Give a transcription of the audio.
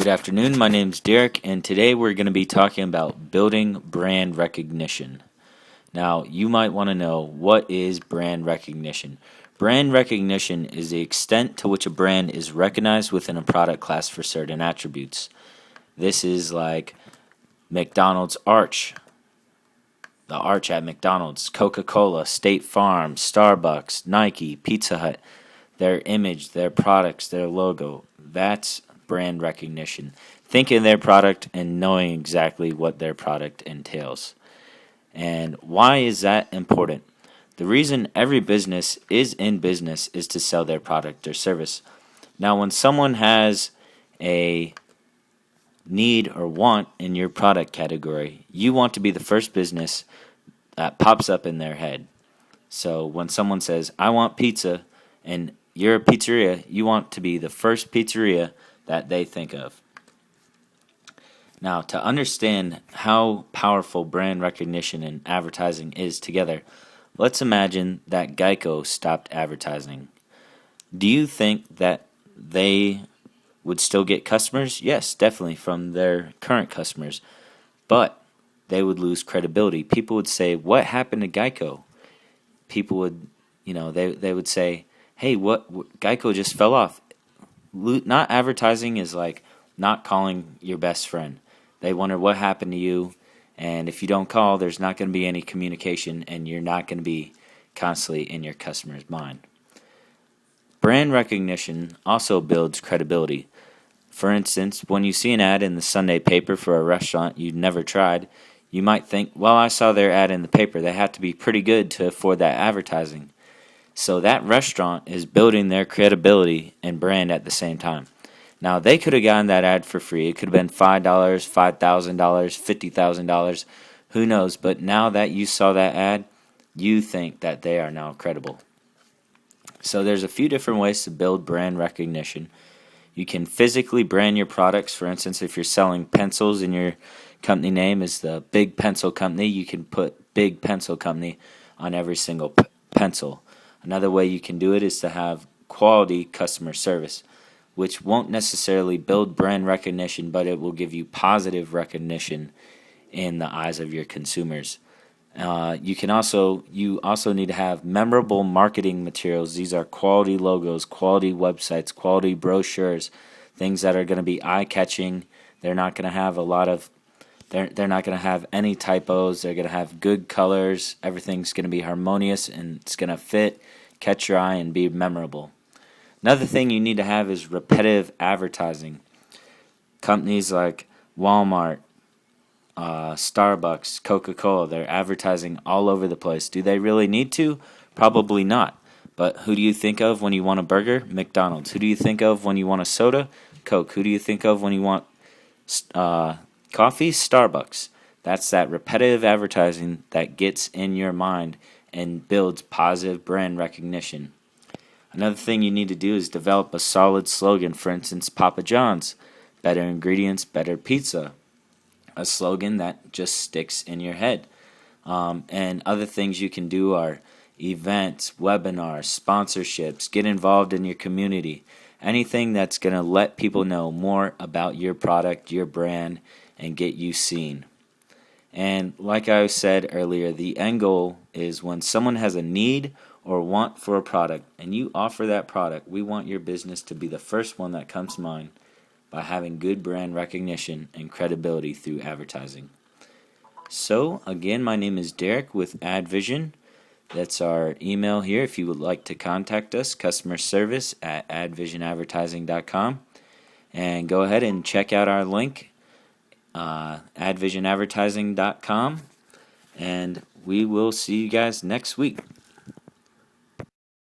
Good afternoon, my name's Derek, and today we're going to be talking about building brand recognition. Now, you might want to know, what is brand recognition? Brand recognition is the extent to which a brand is recognized within a product class for certain attributes. This is like McDonald's arch, the arch at McDonald's, Coca-Cola, State Farm, Starbucks, Nike, Pizza Hut, their image, their products, their logo. That's brand recognition. Thinking their product and knowing exactly what their product entails. And why is that important? The reason every business is in business is to sell their product or service. Now, when someone has a need or want in your product category, you want to be the first business that pops up in their head. So when someone says, I want pizza, and you're a pizzeria, you want to be the first pizzeria that they think of. Now, to understand how powerful brand recognition and advertising is together, let's imagine that Geico stopped advertising. Do you think that they would still get customers? Yes, definitely, from their current customers. But they would lose credibility. People would say, what happened to Geico? People would, they would say, hey, what Geico just fell off. Not advertising is like not calling your best friend. They wonder what happened to you, and if you don't call, there's not going to be any communication, and you're not going to be constantly in your customer's mind. Brand recognition also builds credibility. For instance, when you see an ad in the Sunday paper for a restaurant you've never tried, you might think, well, I saw their ad in the paper. They have to be pretty good to afford that advertising. So that restaurant is building their credibility and brand at the same time. Now, they could have gotten that ad for free. It could have been $5, $5,000, $50,000, who knows. But now that you saw that ad, you think that they are now credible. So there's a few different ways to build brand recognition. You can physically brand your products. For instance, if you're selling pencils and your company name is the Big Pencil Company, you can put Big Pencil Company on every single pencil. Another way you can do it is to have quality customer service, which won't necessarily build brand recognition, but it will give you positive recognition in the eyes of your consumers. You also need to have memorable marketing materials. These are quality logos, quality websites, quality brochures, things that are going to be eye-catching. They're not going to have they're not going to have any typos. They're going to have good colors. Everything's going to be harmonious, and it's going to fit, catch your eye, and be memorable. Another thing you need to have is repetitive advertising. Companies like Walmart, Starbucks, Coca-Cola, they're advertising all over the place. Do they really need to? Probably not. But who do you think of when you want a burger? McDonald's. Who do you think of when you want a soda? Coke. Who do you think of when you want coffee? Starbucks. That's that repetitive advertising that gets in your mind and builds positive brand recognition. Another thing you need to do is develop a solid slogan. For instance, Papa John's, better ingredients, better pizza. A slogan that just sticks in your head. And other things you can do are events, webinars, sponsorships, get involved in your community. Anything that's going to let people know more about your product, your brand, and get you seen. And like I said earlier, the end goal is when someone has a need or want for a product and you offer that product, we want your business to be the first one that comes to mind by having good brand recognition and credibility through advertising. So, again, my name is Derek with AdVision. That's our email here if you would like to contact us, customer service at advisionadvertising.com. And go ahead and check out our link, advisionadvertising.com. And we will see you guys next week.